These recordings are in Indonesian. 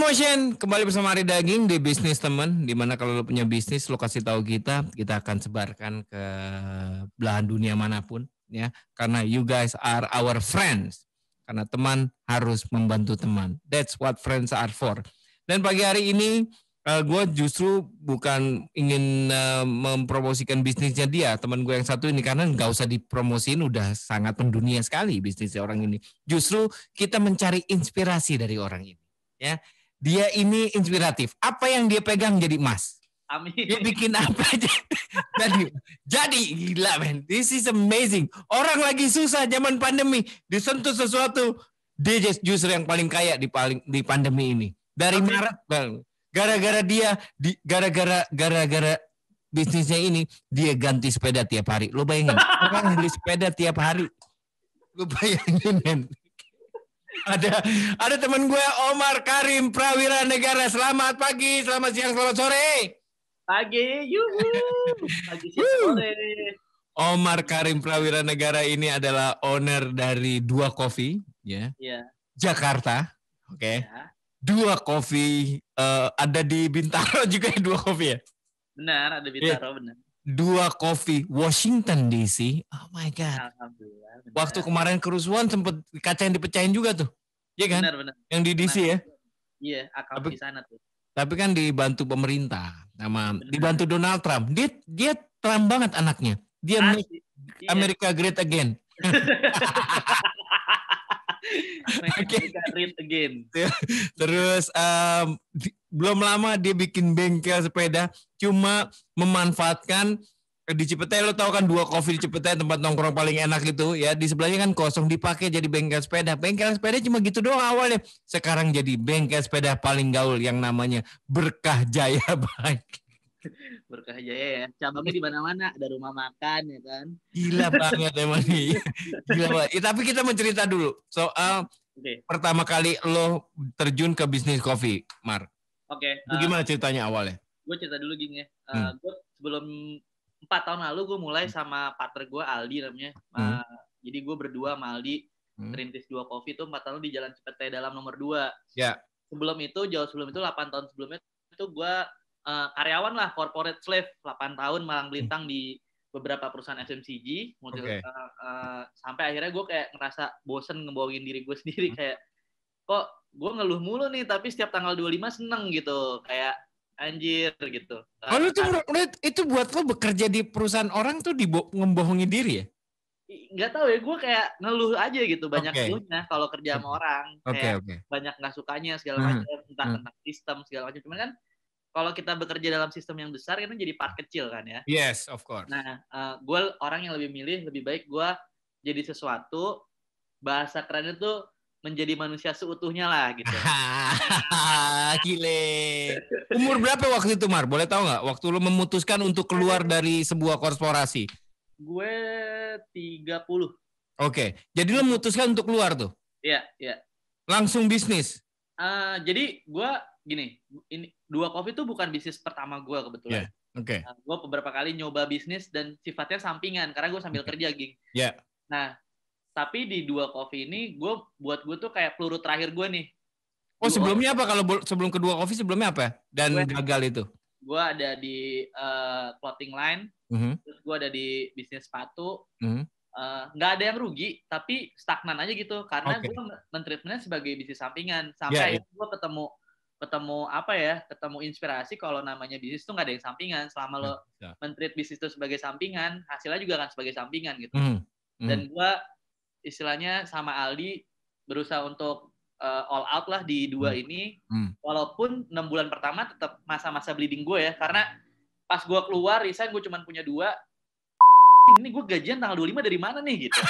Promotion kembali bersama Ari Daging di Bisnis Teman, dimana kalau lo punya bisnis lo kasih tahu kita akan sebarkan ke belahan dunia manapun ya, karena you guys are our friends. Karena teman harus membantu teman. That's what friends are for. Dan pagi hari ini gue justru bukan ingin mempromosikan bisnisnya dia, teman gue yang satu ini, karena nggak usah dipromosin, udah sangat mendunia sekali bisnisnya orang ini. Justru kita mencari inspirasi dari orang ini. Ya, dia ini inspiratif. Apa yang dia pegang jadi emas. Amin. Dia bikin apa aja. jadi gila men. This is amazing. Orang lagi susah zaman pandemi, disentuh sesuatu. Dia justru yang paling kaya di pandemi ini. Dari Maret bang. Gara-gara dia, gara-gara bisnisnya ini, dia ganti sepeda tiap hari. Lo bayangin, orang beli sepeda tiap hari. Lo bayangin men. Ada teman gue Omar Karim Prawira Negara. Selamat pagi, selamat siang, selamat sore. Pagi, yuhu. Pagi, siang, sore. Omar Karim Prawira Negara ini adalah owner dari Dua Coffee, ya. Yeah. Jakarta, oke. Okay. Yeah. Dua Coffee ada di Bintaro juga ya, Dua Coffee ya. Benar, ada Bintaro, benar. Dua Coffee Washington DC. Oh my God. Alhamdulillah. Benar. Waktu kemarin kerusuhan sempet kaca yang dipecahin juga tuh. Iya kan? Benar. Yang di DC ya? Iya, akal di sana tuh. Tapi kan dibantu pemerintah dibantu Donald Trump. Dia Trump banget anaknya. Dia make America great again. America great again. Terus belum lama dia bikin bengkel sepeda, cuma memanfaatkan di Cipete. Lo tau kan Dua Coffee di Cipete, tempat nongkrong paling enak gitu ya. Di sebelahnya kan kosong, dipakai jadi bengkel sepeda. Bengkel sepeda cuma gitu doang awalnya. Sekarang jadi bengkel sepeda paling gaul yang namanya Berkah Jaya Bike. Berkah Jaya ya. Cabangnya di mana-mana, ada rumah makan ya kan. Gila banget emang nih. Gila banget. Tapi kita mencerita dulu soal pertama kali lo terjun ke bisnis kopi, Mar. Oke. Gimana ceritanya awalnya? Gue cerita dulu gini ya. Gue sebelum 4 tahun lalu gue mulai sama partner gue Aldi namanya. Jadi gue berdua sama Aldi merintis Dua Coffee itu 4 tahun di Jalan Cipete Dalam nomor 2. Ya. Jauh sebelum itu 8 tahun sebelumnya itu gue karyawan lah, corporate slave 8 tahun malang melintang di beberapa perusahaan FMCG. Sampai akhirnya gue kayak ngerasa bosen ngebohongin diri gue sendiri, kayak kok gue ngeluh mulu nih tapi setiap tanggal 25 seneng gitu, kayak anjir gitu. Itu buat lo bekerja di perusahaan orang tuh ngebohongin diri ya? Nggak tahu ya, gue kayak ngeluh aja gitu, banyak ngeluhnya kalau kerja sama orang, kayak banyak nggak sukanya segala macam, entah tentang sistem segala macam. Cuman kan kalau kita bekerja dalam sistem yang besar kan jadi part kecil kan ya. Yes, of course. Nah, gue orang yang lebih baik gue jadi sesuatu, bahasa kerennya tuh menjadi manusia seutuhnya lah gitu. Gile. Umur berapa waktu itu, Mar? Boleh tahu nggak? Waktu lo memutuskan untuk keluar dari sebuah korporasi? Gue 30. Oke. Jadi lo memutuskan untuk keluar tuh? Iya. Langsung bisnis? Jadi gue gini, ini Dua Coffee itu bukan bisnis pertama gue kebetulan. Yeah. Oke. Gue beberapa kali nyoba bisnis dan sifatnya sampingan karena gue sambil kerja, Ging. Iya. Yeah. Nah, tapi di Dua Coffee ini buat gue tuh kayak peluru terakhir gue nih. Sebelumnya apa? Kalau sebelum ke Dua Coffee sebelumnya apa? Dan gagal itu? Gue ada di clothing line, terus gue ada di bisnis sepatu. Nggak ada yang rugi, tapi stagnan aja gitu karena gue men-treatmentnya sebagai bisnis sampingan. Sampai gue ketemu inspirasi kalau namanya bisnis tuh nggak ada yang sampingan. Selama lo men-treat bisnis itu sebagai sampingan, hasilnya juga akan sebagai sampingan gitu. Dan gue istilahnya sama Aldi berusaha untuk all out lah di dua ini. Walaupun 6 bulan pertama tetap masa-masa bleeding gue ya, karena pas gue keluar resign gue cuma punya 2. Ini gue gajian tanggal 25 dari mana nih gitu.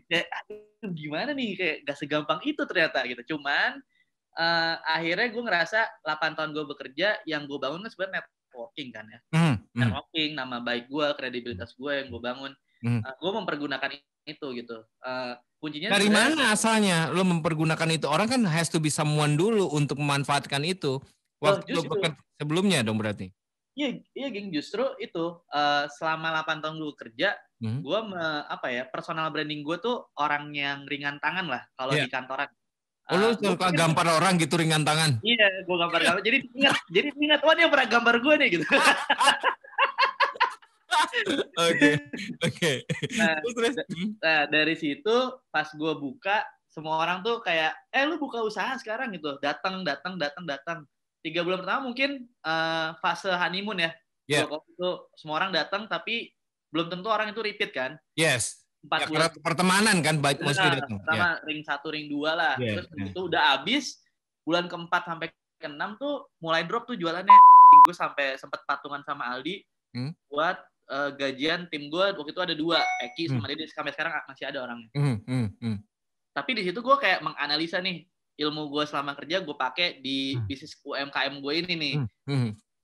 Kayak gimana nih, kayak gak segampang itu ternyata gitu. Cuman akhirnya gue ngerasa 8 tahun gue bekerja, yang gue bangun kan sebenarnya networking kan ya. Networking, nama baik gue, kredibilitas gue yang gue bangun. Gue mempergunakan itu gitu. Kuncinya dari mana asalnya lo mempergunakan itu? Orang kan has to be someone dulu untuk memanfaatkan itu. Waktu lo bekerja sebelumnya dong berarti. Iya, Geng, justru itu selama 8 tahun gue kerja, gue personal branding gue tuh orang yang ringan tangan lah kalau di kantoran. Lu suka gambar orang gitu ringan tangan? Iya, gue gambar-gambar. Jadi ingat, wah dia pernah gambar gue nih gitu. Oke. Nah, dari situ pas gue buka, semua orang tuh kayak, lu buka usaha sekarang gitu. Datang. 3 bulan pertama mungkin fase honeymoon ya. Yeah. Itu semua orang datang, tapi belum tentu orang itu repeat kan. Yes. 4 bulan pertemanan kan, baik mostly datang. Pertama ring 1, ring 2 lah. Terus itu udah habis, bulan ke-4 sampai ke-6 tuh mulai drop tuh jualannya. Gue sampai sempat patungan sama Aldi buat gajian tim gue. Waktu itu ada 2, Eki sama Dede, sampai sekarang masih ada orangnya. Tapi di situ gue kayak menganalisa nih, ilmu gue selama kerja gue pakai di bisnis UMKM gue ini nih.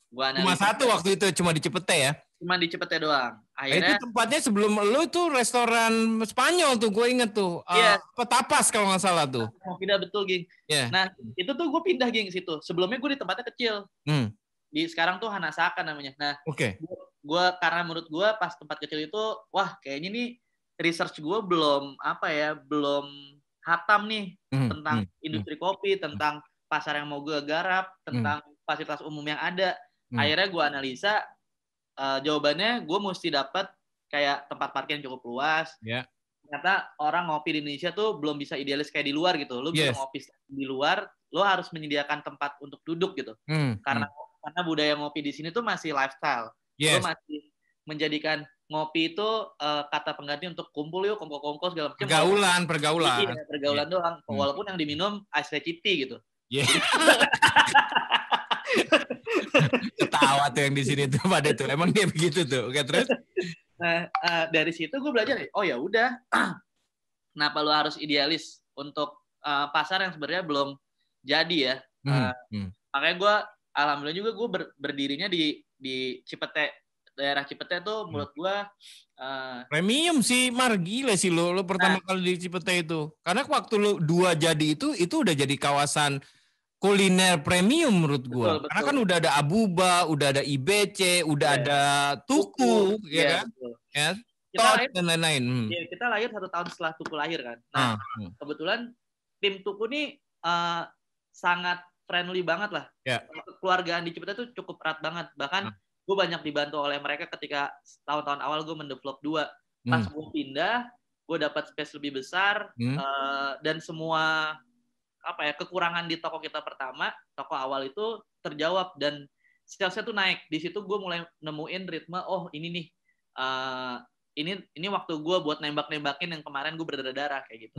Gua cuma satu waktu itu, cuma di Cipete ya? Cuma di Cipete doang. Akhirnya itu tempatnya sebelum lu tuh restoran Spanyol tuh, gue inget tuh. Tapas kalau nggak salah tuh. Mau pindah, betul, Ging. Yeah. Nah, itu tuh gue pindah, Ging, situ. Sebelumnya gue di tempatnya kecil. Sekarang tuh Hanasaka namanya. Nah, gue karena menurut gue pas tempat kecil itu, wah kayaknya nih research gue belum hatam nih tentang industri kopi, tentang pasar yang mau gue garap, tentang fasilitas umum yang ada. Akhirnya gue analisa, jawabannya gue mesti dapat kayak tempat parkir yang cukup luas. Ternyata orang ngopi di Indonesia tuh belum bisa idealis kayak di luar gitu. Lo bisa ngopi di luar, lo harus menyediakan tempat untuk duduk gitu. Karena budaya ngopi di sini tuh masih lifestyle. Lo masih menjadikan ngopi itu kata pengganti untuk kumpul yuk, kongko-kongko segala macam. Pergaulan. Iya, pergaulan doang. Walaupun yang diminum ice tea gitu. Ketawa tuh yang di sini tuh pada tuh. Emang dia begitu tuh. Oke, terus? Nah, dari situ gue belajar, oh ya udah. Kenapa lo harus idealis untuk pasar yang sebenarnya belum jadi ya. Makanya gue, alhamdulillah juga gue berdirinya di Cipete. Daerah Cipete tuh menurut gue premium sih, Mar. Gila sih lo pertama kali di Cipete itu. Karena waktu lo 2 jadi itu udah jadi kawasan kuliner premium menurut gue. Karena kan udah ada Abuba, udah ada IBC, udah ada Tuku, ya kan? Ya. Dan lain-lain. Ya, kita lahir 1 tahun setelah Tuku lahir kan. Nah, kebetulan tim Tuku nih sangat friendly banget lah. Keluargaan di Cipete tuh cukup erat banget. Bahkan gue banyak dibantu oleh mereka ketika tahun-tahun awal gue mendevelop 2. Pas gue pindah, gue dapat space lebih besar, dan semua kekurangan di toko kita pertama, toko awal itu terjawab dan salesnya tuh naik. Di situ gue mulai nemuin ritme, oh ini nih, ini waktu gue buat nembak-nembakin yang kemarin gue berdarah-darah kayak gitu.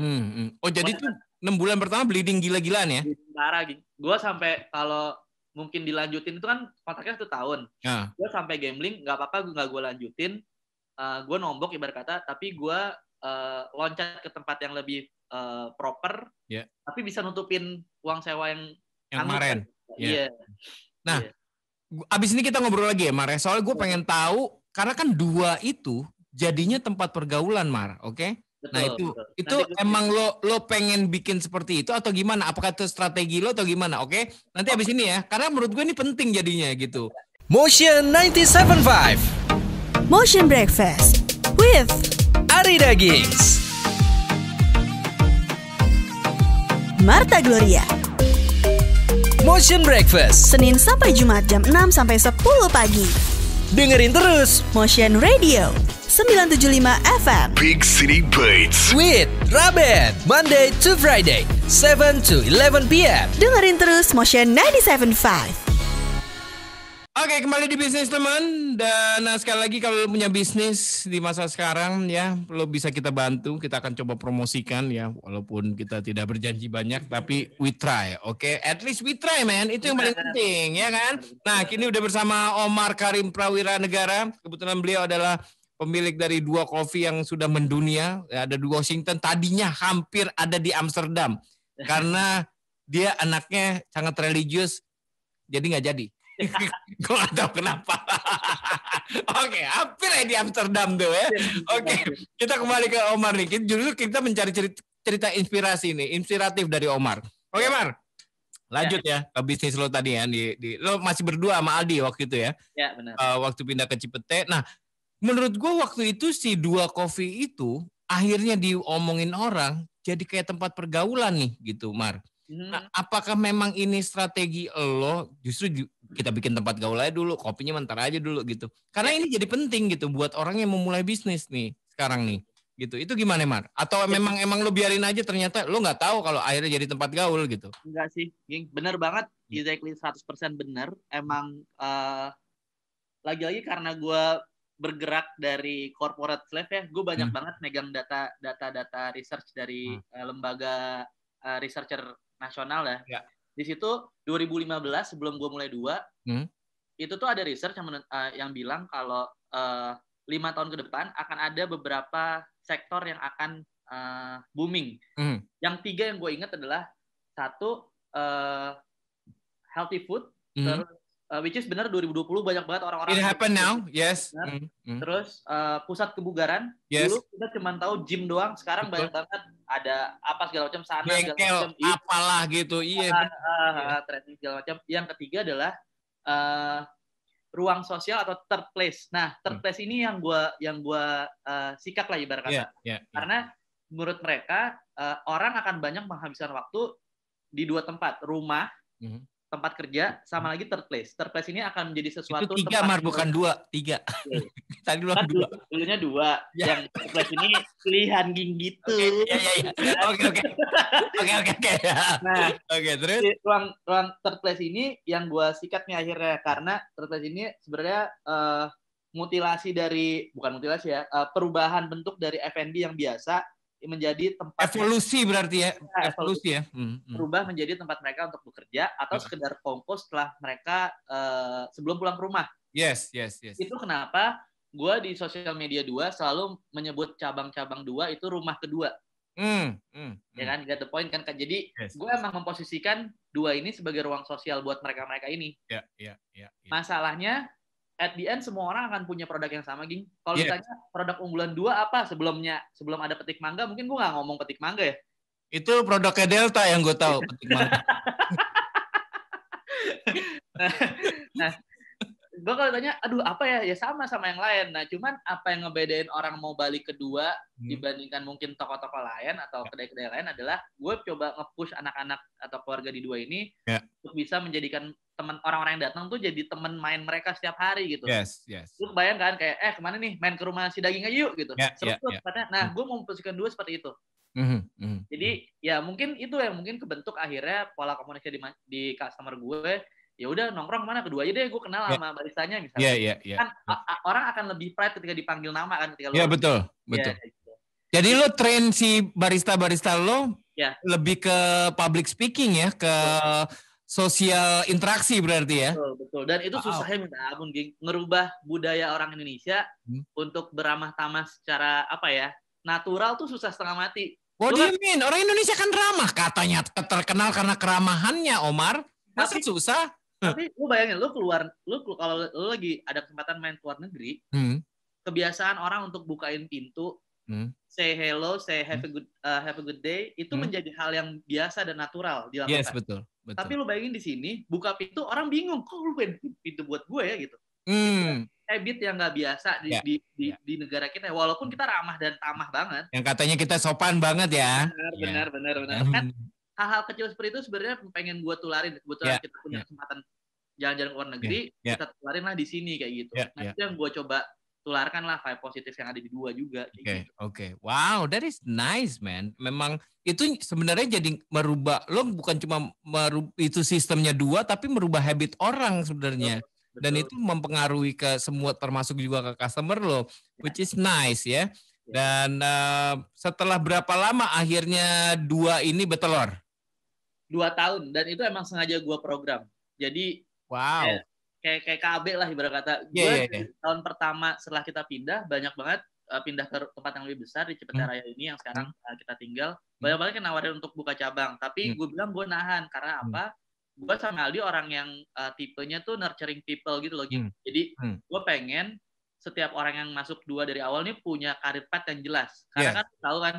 Oh jadi tuh 6 bulan pertama bleeding gila-gilaan ya? Darah, gue sampai kalau mungkin dilanjutin itu kan kontraknya 1 tahun. Gue sampai gambling, nggak apa-apa, gue nggak gue lanjutin. Gue nombok ibarat kata, tapi gue loncat ke tempat yang lebih proper, tapi bisa nutupin uang sewa yang kemarin. Iya. Nah, abis ini kita ngobrol lagi ya, Mar. Soalnya gue pengen tahu, karena kan 2 itu jadinya tempat pergaulan, Mar. Oke? Betul, nah itu emang lo pengen bikin seperti itu atau gimana? Apakah itu strategi lo atau gimana? Oke? Nanti abis ini ya, karena menurut gue ini penting jadinya gitu. Motion 97.5 Motion Breakfast with Ari Dagings, Marta Gloria. Motion Breakfast Senin sampai Jumat jam 6 sampai 10 pagi. Dengerin terus Motion Radio 975 FM Big City Beats with Raben, Monday to Friday 7 to 11 p.m. Dengerin terus Motion 97.5. Oke, kembali di bisnis teman. Dan sekali lagi kalau lo punya bisnis di masa sekarang ya, lo bisa kita bantu. Kita akan coba promosikan ya, walaupun kita tidak berjanji banyak, tapi we try. Oke, at least we try, man. Itu yang paling penting, ya kan? Nah, kini udah bersama Omar Karim Prawira Negara. Kebetulan beliau adalah pemilik dari 2 coffee yang sudah mendunia. Ada di Washington, tadinya hampir ada di Amsterdam. Karena dia anaknya sangat religius, jadi nggak jadi. Gue gak tahu kenapa. Oke, hampir ya di Amsterdam tuh ya. Oke, kita kembali ke Omar nih. Justru kita mencari cerita inspirasi nih, inspiratif dari Omar. Oke, Mar. Lanjut ya ke bisnis lo tadi ya. Lo masih berdua sama Aldi waktu itu ya? Ya, benar. Waktu pindah ke Cipete. Nah, menurut gue waktu itu si 2 coffee itu akhirnya diomongin orang jadi kayak tempat pergaulan nih gitu, Mar. Nah, apakah memang ini strategi lo? Justru kita bikin tempat gaul aja dulu, kopinya mentar aja dulu gitu. Karena ini jadi penting gitu buat orang yang memulai bisnis nih sekarang nih. Gitu. Itu gimana, Mar? Atau emang lo biarin aja ternyata lo nggak tahu kalau akhirnya jadi tempat gaul gitu? Enggak sih, bener banget, exactly 100% bener. Emang lagi-lagi karena gue bergerak dari corporate life ya, gue banyak banget megang data research dari lembaga researcher nasional ya. Di situ 2015 sebelum gue mulai itu tuh ada research yang bilang kalau 5 tahun ke depan akan ada beberapa sektor yang akan booming. Yang 3 yang gue ingat adalah 1 healthy food, terus which is benar 2020 banyak banget orang-orang. It happen now, yes. Terus pusat kebugaran, dulu kita cuma tahu gym doang, sekarang banyak banget ada apa segala macam sana, segala macam, apalah gitu, trending segala macam. Yang ketiga adalah ruang sosial atau third place. Nah, third place ini yang gua sikat lah ibarat kata. Karena menurut mereka orang akan banyak menghabiskan waktu di 2 tempat, rumah, tempat kerja, sama lagi third place. Third place ini akan menjadi sesuatu itu 3, Mar, bukan 2, 3. Tadi lu 2. Dulunya 2. Yang third place ini pilihan gitu. Oke. Nah, terus ruang third place ini yang gua sikat nih akhirnya, karena third place ini sebenarnya perubahan bentuk dari F&B yang biasa menjadi tempat evolusi berarti ya, evolusi ya. Berubah menjadi tempat mereka untuk bekerja atau sekedar kongkos setelah mereka sebelum pulang ke rumah. Yes. Itu kenapa gue di sosial media 2 selalu menyebut cabang-cabang 2 itu rumah kedua. Ya kan, get the point kan. Jadi gue emang memposisikan 2 ini sebagai ruang sosial buat mereka ini. Masalahnya at the end semua orang akan punya produk yang sama, Ging. Kalau ditanya produk unggulan 2 apa sebelum ada petik mangga, mungkin gue nggak ngomong petik mangga ya. Itu produknya Delta yang gue tahu, petik mangga. Nah, gue kalau tanya, aduh apa ya? Ya sama yang lain. Nah, cuman apa yang ngebedain orang mau balik kedua dibandingkan mungkin toko-toko lain atau kedai-kedai lain adalah gue coba nge-push anak-anak atau keluarga di 2 ini untuk bisa menjadikan teman orang-orang yang datang tuh jadi teman main mereka setiap hari gitu. Yes. Lu bayangkan kayak kemana nih main ke rumah si daging aja yuk gitu. Seru tuh katanya. Nah, gue mau memposisikan 2 seperti itu. Jadi ya mungkin itu yang mungkin kebentuk akhirnya pola komunikasi di customer gue. Ya udah nongkrong mana kedua aja deh, gue kenal sama baristanya misalnya. Kan orang akan lebih pride ketika dipanggil nama kan ketika lu. Betul. Gitu. Jadi lo train si barista lo lebih ke public speaking ya, ke sosial interaksi berarti ya. Betul. Dan itu susahnya minta ampun, Ging. Ngerubah budaya orang Indonesia untuk beramah tamah secara natural tuh susah setengah mati. What do you mean? Orang Indonesia kan ramah, katanya terkenal karena keramahannya, Omar. Masa susah? Tapi lu bayangin, lu kalau lu lagi ada kesempatan main keluar negeri, kebiasaan orang untuk bukain pintu, say hello, say have a good day, itu menjadi hal yang biasa dan natural dilakukan. Yes, betul. Tapi lu bayangin di sini, buka pintu, orang bingung, kok lu bukain pintu buat gue ya gitu. Habit yang nggak biasa di negara kita, walaupun kita ramah dan tamah banget. Yang katanya kita sopan banget ya. Benar. Kan hal-hal kecil seperti itu sebenarnya pengen gue tularin. Kebetulan kita punya kesempatan jalan-jalan ke luar negeri, kita tularin lah di sini kayak gitu. Itu yang gue coba tularkan lah vibe positif yang ada di 2 juga. Oke. Wow, that is nice, man. Memang itu sebenarnya jadi merubah, lo bukan cuma itu sistemnya 2, tapi merubah habit orang sebenarnya. Betul. Dan itu mempengaruhi ke semua, termasuk juga ke customer lo, which is nice ya. Dan setelah berapa lama akhirnya 2 ini bertelur? 2 tahun, dan itu emang sengaja gue program. Jadi kayak KB lah ibarat kata. Gue tahun pertama setelah kita pindah, banyak banget pindah ke tempat yang lebih besar di Cipete Raya ini yang sekarang kita tinggal. Banyak banget yang nawarin untuk buka cabang, tapi gue bilang gue nahan karena apa? Gue sama Aldi orang yang tipenya tuh nurturing people gitu loh. Jadi gue pengen setiap orang yang masuk 2 dari awal nih punya karir path yang jelas. Karena kan tahu kan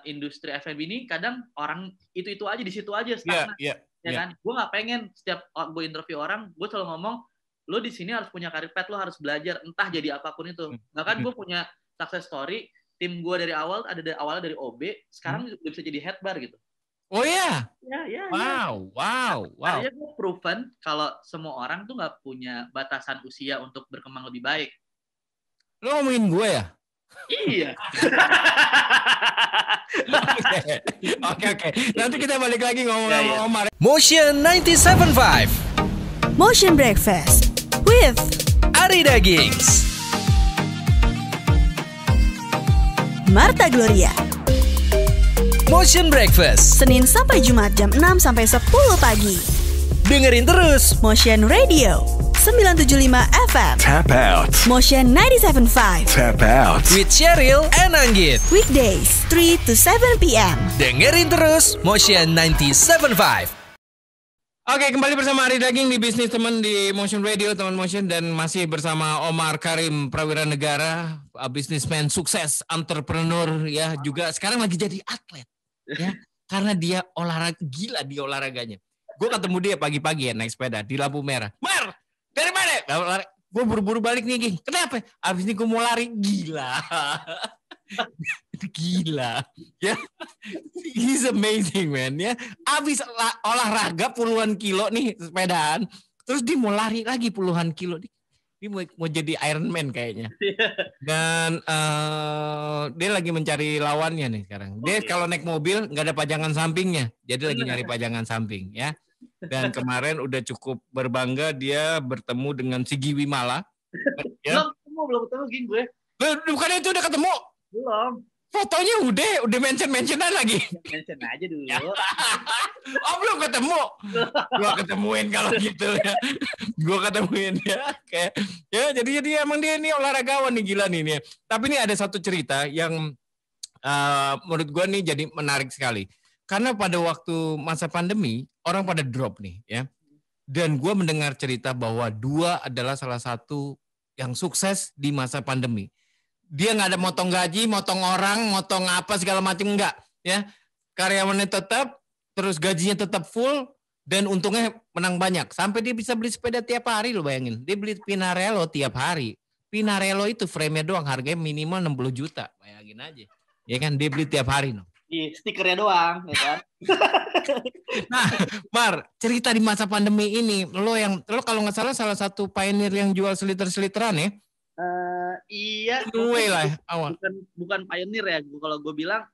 industri F&B ini kadang orang itu aja di situ aja stagnan. Kan? Gue nggak pengen setiap gue interview orang, gue selalu ngomong, lo di sini harus punya karir path, lo harus belajar entah jadi apapun itu. Bahkan gue punya success story, tim gue dari awal awalnya dari OB, sekarang udah bisa jadi head bar gitu. Oh ya? Ya. Wow. Artinya gue proven kalau semua orang tuh nggak punya batasan usia untuk berkembang lebih baik. Lo ngomongin gue ya? Iya. Oke. Nanti kita balik lagi ngomong sama Omar. Motion 97.5 Motion Breakfast with Ari Dagings, Marta Gloria. Motion Breakfast. Senin sampai Jumat jam 6 sampai 10 pagi. Dengerin terus Motion Radio 975 FM. Tap out. Motion 97.5. Tap out. with Cheryl and Anggit. Weekdays 3 to 7 p.m. Dengerin terus Motion 97.5. Oke, kembali bersama Ari Daging di Bisnis Teman di Motion Radio, teman Motion, dan masih bersama Omar Karim Prawira Negara, businessman sukses, entrepreneur ya, juga sekarang lagi jadi atlet ya, karena dia olahraga gila di olahraganya. Gue ketemu dia pagi-pagi ya naik sepeda di lampu merah. Mar, dari mana? Gue buru-buru balik nih, Ging. Kenapa? Abis ini gue mau lari. Gila. Itu gila. Ya. He's amazing, man. Ya. Abis olahraga puluhan kilo nih sepedaan. Terus dia mau lari lagi puluhan kilo. Dia mau jadi Iron Man kayaknya. Dan dia lagi mencari lawannya nih sekarang. Dia kalau naik mobil nggak ada pajangan sampingnya. Jadi lagi nyari pajangan samping ya. Dan kemarin udah cukup berbangga dia bertemu dengan Sigi Wimala. Ya. Belum ketemu Ging gue. Bukannya itu udah ketemu? Belum. Fotonya udah mention-mentionan lagi. Mention aja dulu. Oh, belum ketemu. Gua ketemuin kalau gitu ya. Gua ketemuin ya. Kayak ya jadi emang dia ini olahragawan nih, gila nih. Tapi ini ada satu cerita yang menurut gua nih jadi menarik sekali. Karena pada waktu masa pandemi orang pada drop nih ya. Dan gua mendengar cerita bahwa Dua adalah salah satu yang sukses di masa pandemi. Dia nggak ada motong gaji, motong orang, motong apa segala macam, enggak ya. Karyawannya tetap, terus gajinya tetap full, dan untungnya menang banyak. Sampai dia bisa beli sepeda tiap hari, lo bayangin. Dia beli Pinarello tiap hari. Pinarello itu frame-nya doang harganya minimal 60 juta, bayangin aja. Ya kan, dia beli tiap hari. No. Iya, stikernya doang, ya kan. Nah, Mar, cerita di masa pandemi ini, lo kalau nggak salah satu pioneer yang jual seliter-seliteran ya? Iya. Gue lah awal. Bukan pioneer ya, kalau gue bilang.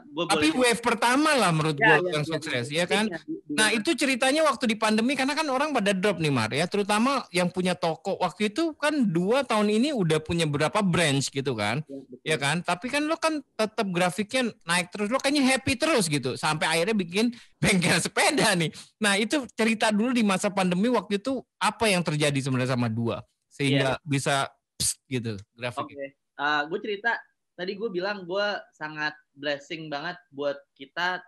Tapi wave pertama lah menurut gue yang sukses, ya kan? Nah itu ceritanya waktu di pandemi, karena kan orang pada drop nih Mar ya, terutama yang punya toko. Waktu itu kan 2 tahun ini udah punya berapa branch gitu kan, ya kan? Tapi kan lo kan tetap grafiknya naik terus, lo kayaknya happy terus gitu, sampai akhirnya bikin bengkel sepeda nih. Nah itu cerita dulu di masa pandemi waktu itu apa yang terjadi sebenarnya sama Dua sehingga bisa gitu grafiknya. Oke. Gue cerita tadi, gue bilang gue sangat blessing banget buat kita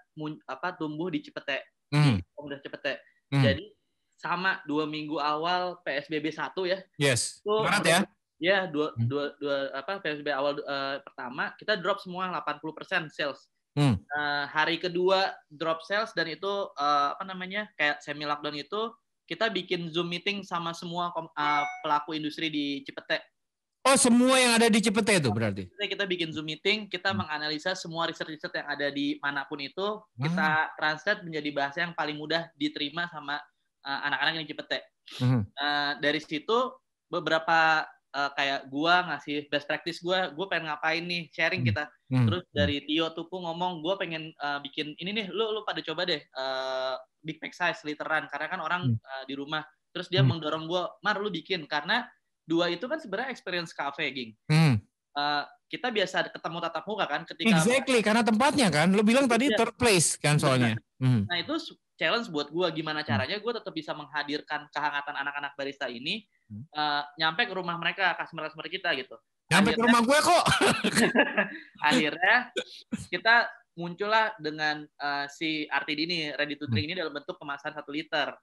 tumbuh di Cipete, di Komunitas Cipete. Jadi sama 2 minggu awal PSBB 1 ya. Yes. Maret ya. Ya, PSBB awal pertama kita drop semua 80% sales. Hari kedua drop sales, dan itu kayak semi lockdown itu kita bikin Zoom meeting sama semua pelaku industri di Cipete. Oh, semua yang ada di Cipete itu berarti? Kita bikin Zoom meeting, kita menganalisa semua riset yang ada di manapun itu, kita translate menjadi bahasa yang paling mudah diterima sama anak-anak yang di Cipete. Dari situ beberapa kayak gua ngasih best practice gue pengen ngapain nih, sharing kita. Terus dari Tio Tupu ngomong, gue pengen bikin ini nih, lu pada coba deh big pack size literan, karena kan orang di rumah. Terus dia mendorong gue, Mar lu bikin, karena Dua itu kan sebenarnya experience cafe, Ging. Kita biasa ketemu tatap muka kan ketika exactly, karena tempatnya kan lu bilang tadi third place kan soalnya. Nah itu challenge buat gue, gimana caranya gue tetap bisa menghadirkan kehangatan anak-anak barista ini nyampe ke rumah mereka, customer kita gitu. Nyampe ke rumah gue kok. Akhirnya kita muncullah dengan si RTD ini, ready to drink ini dalam bentuk kemasan 1 liter.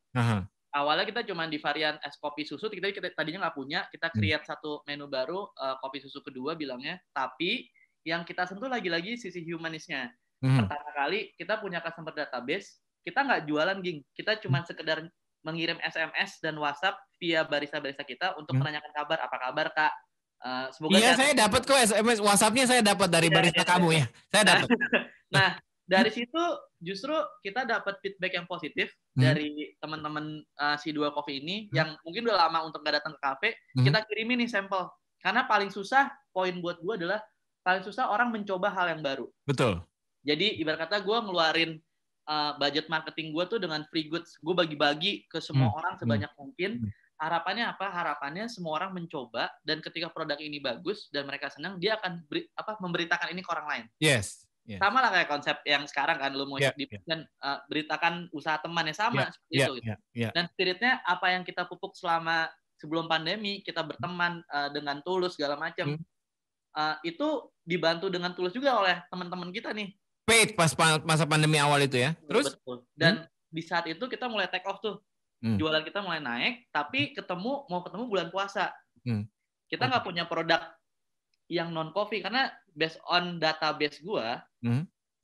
Awalnya kita cuma di varian es kopi susu, kita tadinya nggak punya, kita create satu menu baru, kopi susu kedua bilangnya, tapi yang kita sentuh lagi-lagi sisi humanisnya. Pertama kali kita punya customer database, kita nggak jualan, Ging, kita cuma sekedar mengirim SMS dan WhatsApp via barista-barista kita untuk menanyakan kabar, apa kabar Kak? Semoga saya dapat kok SMS, WhatsApp-nya saya dapat dari barista kamu ya, saya dapat. Nah, dari situ justru kita dapat feedback yang positif dari teman-teman si Dua Coffee ini yang mungkin udah lama untuk nggak datang ke kafe. Kita kirimin nih sampel. Karena paling susah, poin buat gue adalah paling susah orang mencoba hal yang baru. Betul. Jadi ibarat kata gue ngeluarin budget marketing gue tuh dengan free goods. Gue bagi-bagi ke semua orang sebanyak mungkin. Harapannya apa? Harapannya semua orang mencoba dan ketika produk ini bagus dan mereka senang, dia akan memberitakan ini ke orang lain. Yes. Sama lah kayak konsep yang sekarang kan, lu mau dan beritakan usaha teman yang sama seperti itu. Gitu. Dan spiritnya apa yang kita pupuk selama sebelum pandemi, kita berteman dengan tulus segala macam, itu dibantu dengan tulus juga oleh teman-teman kita nih. Paid pas masa pandemi awal itu ya. Terus? Betul. Dan di saat itu kita mulai take off tuh. Jualan kita mulai naik, tapi mau ketemu bulan puasa. Kita nggak punya produk yang non coffee karena based on database gua,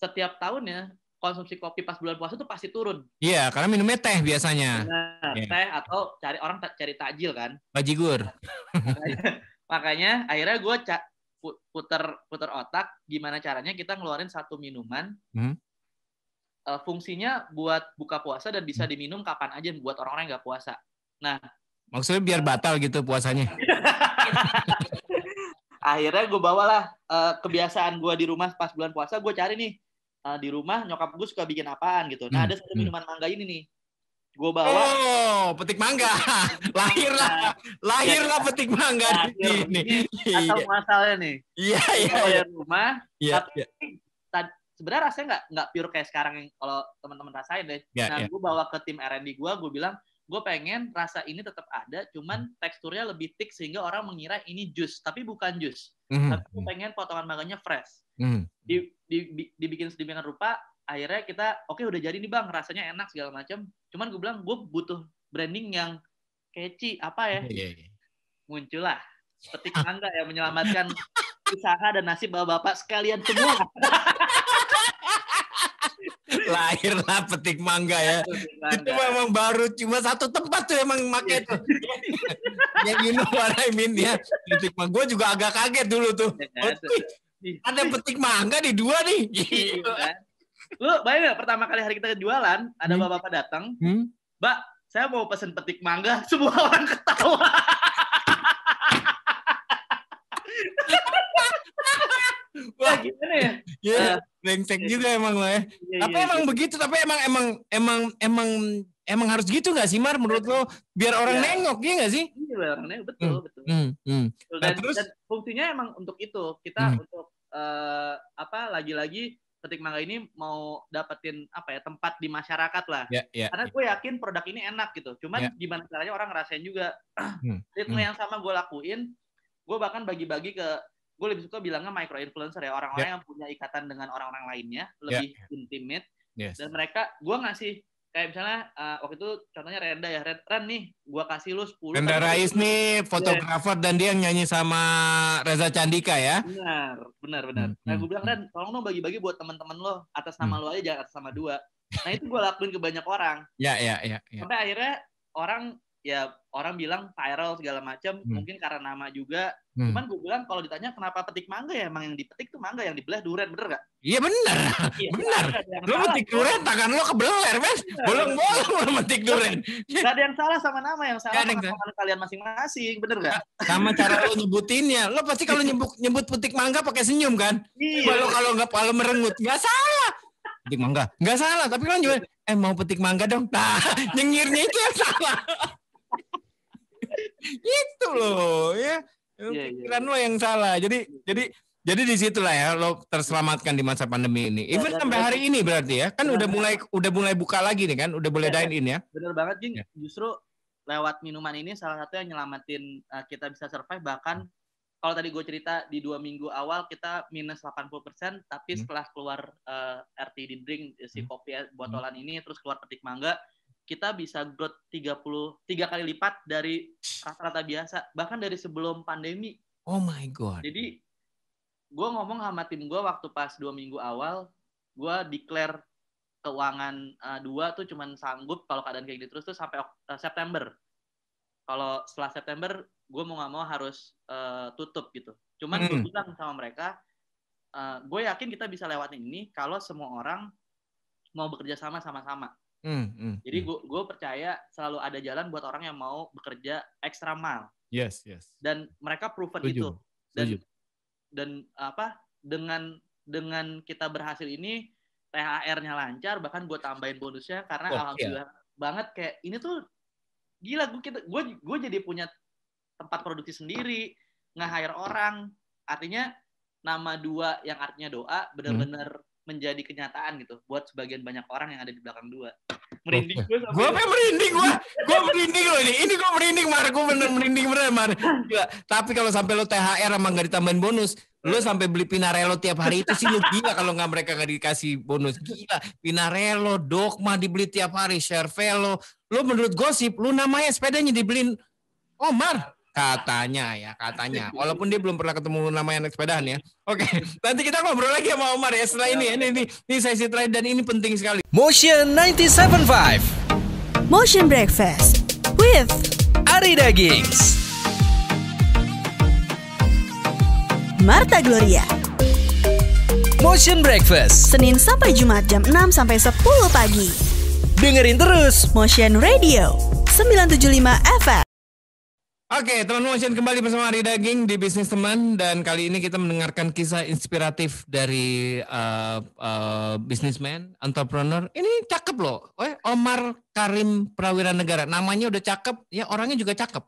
setiap tahunnya konsumsi kopi pas bulan puasa tuh pasti turun. Iya, karena minumnya teh biasanya. Benar, teh atau cari takjil kan. Bajigur. Makanya akhirnya gua puter otak gimana caranya kita ngeluarin satu minuman. Fungsinya buat buka puasa dan bisa diminum kapan aja buat orang-orang yang nggak puasa. Nah, maksudnya biar batal gitu puasanya. Akhirnya gue bawalah kebiasaan gue di rumah pas bulan puasa, gue cari nih di rumah nyokap gue suka bikin apaan gitu. Nah, ada satu minuman mangga ini nih. Gue bawa. Oh, petik mangga. Lahirlah petik mangga di sini. Atau masalahnya nih. Iya. Di rumah. Tapi sebenarnya rasanya nggak pure kayak sekarang yang kalau teman-teman rasain deh. Gue bawa ke tim R&D gue bilang, gue pengen rasa ini tetap ada, cuman teksturnya lebih thick sehingga orang mengira ini jus, tapi bukan jus. Tapi gue pengen potongan mangganya fresh. Dibikin sedemikian rupa, akhirnya kita, oke, udah jadi nih bang, rasanya enak segala macam. Cuman gue bilang, gue butuh branding yang catchy, apa ya? Muncullah petik mangga yang menyelamatkan usaha dan nasib bapak-bapak sekalian semua. Lahirlah petik mangga ya. Itu memang baru cuma satu tempat tuh emang pakai itu. Yang you know what I mean ya. Petik mangga. Gue juga agak kaget dulu tuh. Ada petik mangga di dua nih. Gitu. Lu bayangin gak pertama kali hari kita jualan, ada bapak-bapak datang, Mbak, saya mau pesen petik mangga, semua orang ketawa. Wah, gimana ya? Iya, brengsek juga emang lo ya. Tapi emang begitu, tapi emang harus gitu nggak sih, Mar? Menurut lo biar orang nengok, iya nggak sih? Iya, orang nengok, betul. Dan fungsinya emang untuk itu. Kita untuk lagi-lagi petik mangga ini mau dapetin tempat di masyarakat lah. Karena gue yakin produk ini enak gitu. Cuman gimana caranya orang ngerasain juga. Ritme yang sama gue lakuin. Gue bahkan bagi-bagi gue lebih suka bilangnya micro influencer ya, orang-orang yang punya ikatan dengan orang-orang lainnya, lebih intimate. Dan mereka, gue ngasih kayak misalnya waktu itu contohnya Renda ya, Ren nih, gue kasih lu 10. Renda Rais nih fotografer dan dia yang nyanyi sama Reza Candika ya. Benar. Nah gue bilang, Ren, tolong dong bagi-bagi buat teman-teman lo, atas nama lo aja, jangan atas nama dua. Nah itu gue lakuin ke banyak orang. Sampai akhirnya orang bilang viral segala macam, mungkin karena nama juga. Cuman gue bilang kalau ditanya kenapa petik mangga ya, emang yang dipetik tuh mangga, yang dibelah durian, bener gak? Iya bener. Lo petik durian, tangan lo kebeler, men. Bolong-bolong lo petik durian. Gak ada yang salah sama nama, yang salah sama kalian masing-masing, bener gak? Sama cara lo nyebutinnya. Lo pasti kalau nyebut petik mangga pakai senyum kan? Kalau merengut, nggak salah. Petik mangga, nggak salah. Tapi kan juga, mau petik mangga dong. Nah, nyengirnya itu yang salah. Itu loh ya, pikiran lo yang salah. Jadi di situlah ya lo terselamatkan di masa pandemi ini. Even sampai hari ini berarti ya, kan udah mulai buka lagi nih kan, udah boleh dine in ya. Bener banget Jing. Justru lewat minuman ini salah satu yang nyelamatin kita bisa survive. Bahkan kalau tadi gue cerita di 2 minggu awal kita minus 80%, tapi setelah keluar RTD drink si kopi botolan ini, terus keluar petik mangga, kita bisa growth 3 kali lipat dari rata-rata biasa, bahkan dari sebelum pandemi. Oh my God. Jadi, gue ngomong sama tim gue waktu pas 2 minggu awal, gue declare keuangan 2 tuh cuman sanggup kalau keadaan kayak gitu terus tuh sampai September. Kalau setelah September, gue mau nggak mau harus tutup gitu. Cuman gue bilang sama mereka, gue yakin kita bisa lewatin ini kalau semua orang mau bekerja sama-sama. Jadi gue percaya selalu ada jalan buat orang yang mau bekerja extra mile. Yes. Dan mereka proven itu. Dan dengan kita berhasil ini, THR-nya lancar, bahkan gue tambahin bonusnya karena alhamdulillah banget kayak ini tuh gila, gue jadi punya tempat produksi sendiri, nge-hire orang, artinya nama 2 yang artinya doa benar-benar menjadi kenyataan gitu buat sebagian banyak orang yang ada di belakang 2. Merinding gue. Gue merinding loh ini. Ini gue merinding, Mar. Gue bener merinding bener, Mar. Gila. Tapi kalau sampai lo THR sama nggak ditambahin bonus, lo sampai beli Pinarello tiap hari itu sih lo gila kalau nggak mereka nggak dikasih bonus. Gila. Pinarello, Dogma dibeli tiap hari, Cervelo. Lo menurut gosip, lo namanya sepedanya dibeliin Omar. Katanya. Walaupun dia belum pernah ketemu namanya anak sepedaan ya. Oke, nanti kita ngobrol lagi sama Omar ya setelah ini. Ini sesi terakhir dan ini penting sekali. Motion 97.5 Motion Breakfast with Ari Dagings, Marta Gloria. Motion Breakfast Senin sampai Jumat jam 6 sampai 10 pagi. dengerin terus Motion Radio 975 FM. Oke, teman Motion kembali bersama Ari Daging di Bisnis Teman, dan kali ini kita mendengarkan kisah inspiratif dari businessman, entrepreneur. Ini cakep loh, Omar Karim Prawira Negara. Namanya udah cakep, ya orangnya juga cakep.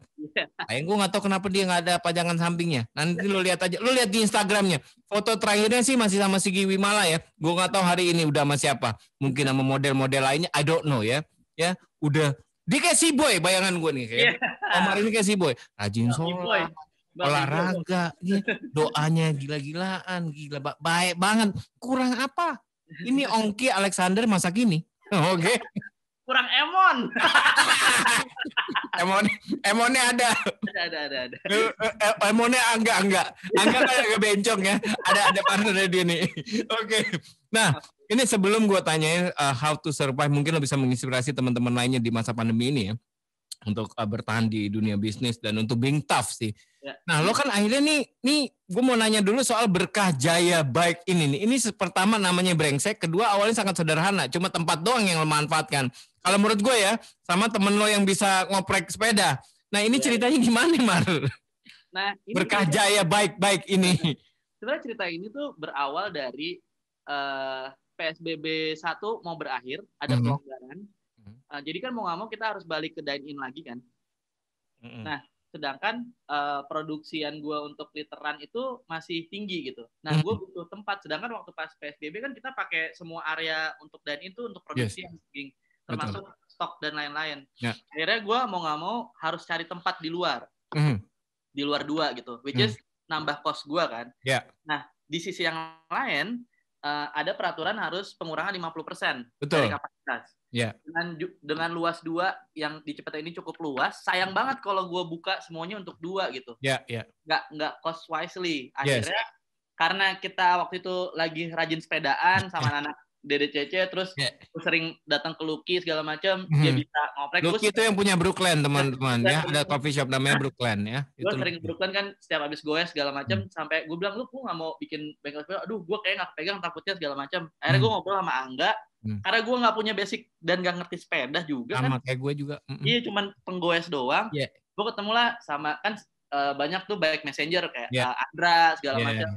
Sayang gue nggak tahu kenapa dia nggak ada pajangan sampingnya. Nanti lo lihat aja, lo lihat di Instagramnya. Foto terakhirnya sih masih sama Sigi Wimala ya. Gue nggak tahu hari ini udah sama siapa. Mungkin sama model-model lainnya, I don't know ya. Ya, udah. Dia kayak si boy, bayangan gue nih. Kayak. Omar ini kayak si boy. Rajin sholat, olahraga, doanya gila-gilaan, baik banget. Kurang apa? Ini Ongki Alexander masa kini. Oke. Kurang emon. Emonnya ada. Ada. Emonnya enggak kayak bencong ya. Ada partnernya dia nih. Oke. Nah, ini sebelum gue tanyain how to survive, mungkin lo bisa menginspirasi teman-teman lainnya di masa pandemi ini ya, untuk bertahan di dunia bisnis dan untuk being tough sih. Ya. Nah, lo kan akhirnya nih gue mau nanya dulu soal Berkah Jaya Bike ini nih. Ini pertama namanya brengsek, kedua awalnya sangat sederhana, cuma tempat doang yang lo manfaatkan. Kalau menurut gue ya, sama temen lo yang bisa ngoprek sepeda. Nah, ini ceritanya gimana, Mar? Nah, ini Berkah Jaya Bike ini. Sebenarnya cerita ini tuh berawal dari PSBB 1 mau berakhir, ada pelonggaran. Jadi kan mau nggak mau kita harus balik ke dine-in lagi kan. Nah, sedangkan produksian gue untuk literan itu masih tinggi gitu. Nah, gue butuh tempat. Sedangkan waktu pas PSBB kan kita pakai semua area untuk dine-in itu untuk produksi yang termasuk stok dan lain-lain. Yeah. Akhirnya gue mau nggak mau harus cari tempat di luar. Di luar 2 gitu. Which is nambah cost gue kan. Yeah. Nah, di sisi yang lain, ada peraturan harus pengurangan 50% dari kapasitas. Yeah. Dengan luas 2 yang di Cipete ini cukup luas, sayang banget kalau gue buka semuanya untuk 2 gitu. Yeah. Nggak cost wisely. Akhirnya karena kita waktu itu lagi rajin sepedaan sama anak DDCC, terus gue sering datang ke Lucky segala macam, dia bisa ngoprek. Lucky itu yang punya Brooklyn teman-teman ya, ada coffee shop namanya Brooklyn ya. Gue sering Brooklyn kan setiap habis goes segala macam, sampai gue bilang, lu nggak mau bikin bengkel sepeda? Aduh, gue kayak nggak pegang, takutnya segala macam. Akhirnya gue ngobrol sama Angga, karena gue nggak punya basic dan nggak ngerti sepeda juga sama kan. Kayak gue juga. Iya, cuman penggoes doang. Gue ketemu lah sama kan banyak tuh bike messenger kayak Andra segala macam.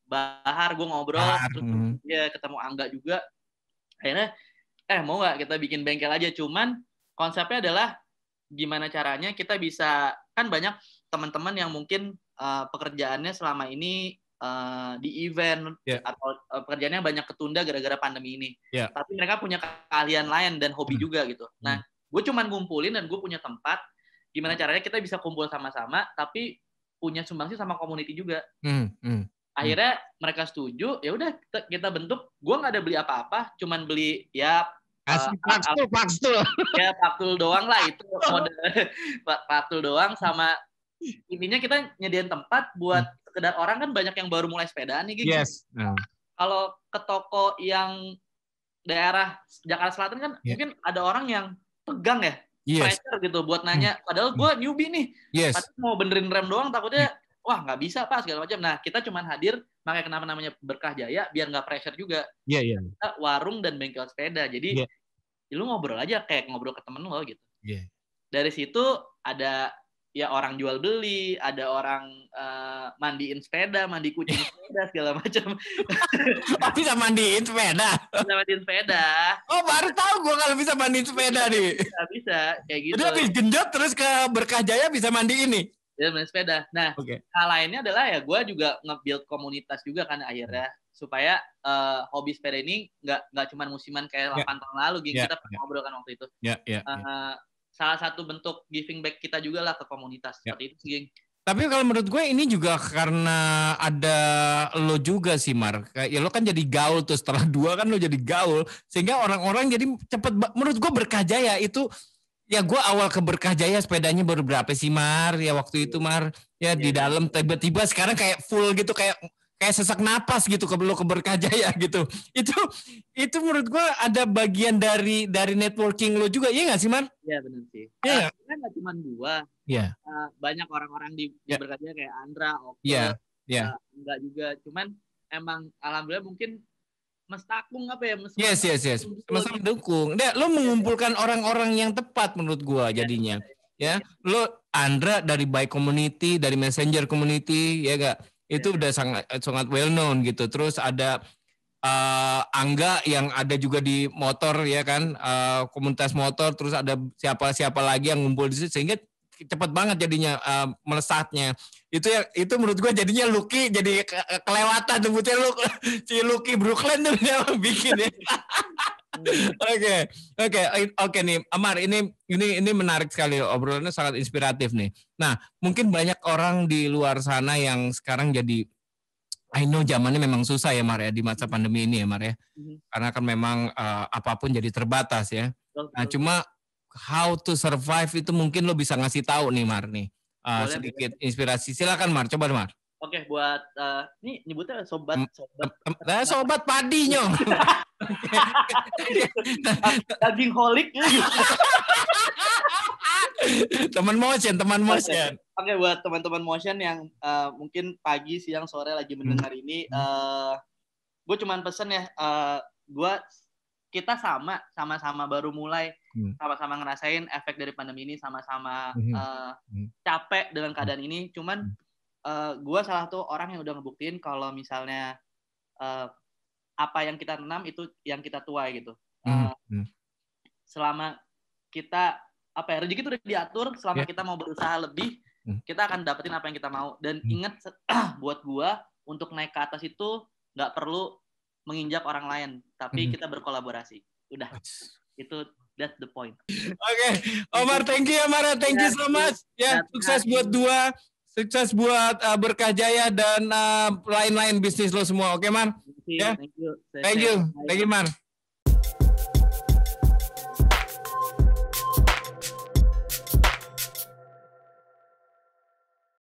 Bahar, gue ngobrol, terus ketemu Angga juga. Akhirnya, mau nggak kita bikin bengkel aja? Cuman konsepnya adalah gimana caranya kita bisa, kan banyak teman-teman yang mungkin pekerjaannya selama ini di event atau pekerjaannya banyak ketunda gara-gara pandemi ini. Tapi mereka punya keahlian lain dan hobi juga gitu. Nah, gue cuman ngumpulin dan gue punya tempat. Gimana caranya kita bisa kumpul sama-sama, tapi punya sumbangsi sama community juga. Akhirnya mereka setuju, ya udah kita bentuk. Gue nggak ada beli apa-apa, cuman beli paktul. Ya paktul doang lah itu model paktul doang, sama intinya kita nyediain tempat buat sekedar orang kan banyak yang baru mulai sepedaan nih gitu. Kalau ke toko yang daerah Jakarta Selatan kan mungkin ada orang yang tegang ya, pressure gitu buat nanya. Padahal gue newbie nih, padahal mau benerin rem doang takutnya. Wah, nggak bisa Pak, segala macam. Nah, kita cuman hadir Makanya kenapa namanya Berkah Jaya, biar nggak pressure juga. Iya. Kita warung dan bengkel sepeda. Jadi lu ngobrol aja kayak ngobrol ke temen lo gitu. Dari situ ada ya orang jual beli, ada orang mandiin sepeda, mandi kucing sepeda segala macam. Oh, bisa mandiin sepeda? Bisa mandiin sepeda. Oh, baru tahu gue kalau bisa mandiin sepeda nih. Bisa kayak gitu. Jadi habis genjot terus ke Berkah Jaya bisa mandi ini. Ya, mandiin sepeda. Nah, hal lainnya adalah ya gue juga nge-build komunitas juga kan akhirnya supaya hobi sepeda ini nggak cuma musiman kayak 8 tahun lalu, kita pernah ngobrol kan waktu itu. Salah satu bentuk giving back kita juga lah ke komunitas. Seperti itu sih, geng. Tapi kalau menurut gue ini juga karena ada lo juga sih, Mar. Ya lo kan jadi gaul tuh, setelah 2 kan lo jadi gaul. Sehingga orang-orang jadi cepet, menurut gue Berkah Jaya itu, ya gue awal ke Berkah Jaya sepedanya baru berapa sih, Mar? Ya waktu itu, Mar. Ya di dalam tiba-tiba sekarang kayak full gitu, kayak sesak napas gitu ke Berkah Jaya gitu. Itu menurut gue ada bagian dari networking lo juga, iya nggak sih, Mar? Iya benar sih. Iya. Kan nggak cuma gua. Iya. Banyak orang-orang di Berkah Jaya kayak Andra, Oke. Iya. Enggak juga. Cuman emang alhamdulillah mungkin mestakung apa ya? Yes. Sama-sama dukung. Lo mengumpulkan orang-orang yang tepat menurut gua jadinya. Ya, lo Andra dari Bike Community, dari Messenger Community, ya gak? Itu udah sangat well known gitu. Terus ada Angga yang ada juga di motor ya kan, komunitas motor. Terus ada siapa lagi yang ngumpul di situ sehingga cepet banget jadinya melesatnya. Itu menurut gue jadinya Lucky jadi kelewatan sebutnya si Lucky Brooklyn tuh yang bikin ya. Oke nih, Amar, ini menarik sekali, obrolannya sangat inspiratif nih. Nah, mungkin banyak orang di luar sana yang sekarang jadi, I know zamannya memang susah ya, Mar ya, di masa pandemi ini ya, Mar ya. Karena kan memang apapun jadi terbatas ya. Nah, cuma how to survive itu mungkin lo bisa ngasih tahu nih, Mar nih. Sedikit inspirasi. Silakan, Mar, coba, Mar. Oke, buat ini nyebutnya sobat padi nyong. Daging holik. Teman motion. Oke, buat teman-teman motion yang mungkin pagi, siang, sore lagi mendengar ini, gue cuman pesen ya, kita sama-sama baru mulai, sama-sama ngerasain efek dari pandemi ini, sama-sama capek dengan keadaan ini. Cuman gue salah satu orang yang udah ngebuktiin kalau misalnya apa yang kita tanam itu yang kita tuai gitu. Selama kita rezeki itu udah diatur, selama kita mau berusaha lebih, kita akan dapetin apa yang kita mau. Dan ingat buat gue, untuk naik ke atas itu nggak perlu menginjak orang lain, tapi kita berkolaborasi. Udah, that's the point. Oke, Omar, thank you Amara, thank you so much. Ya, sukses buat 2. Sukses buat Berkah Jaya dan lain-lain bisnis lo semua. Oke, Mar? Thank you. Thank you, Mar.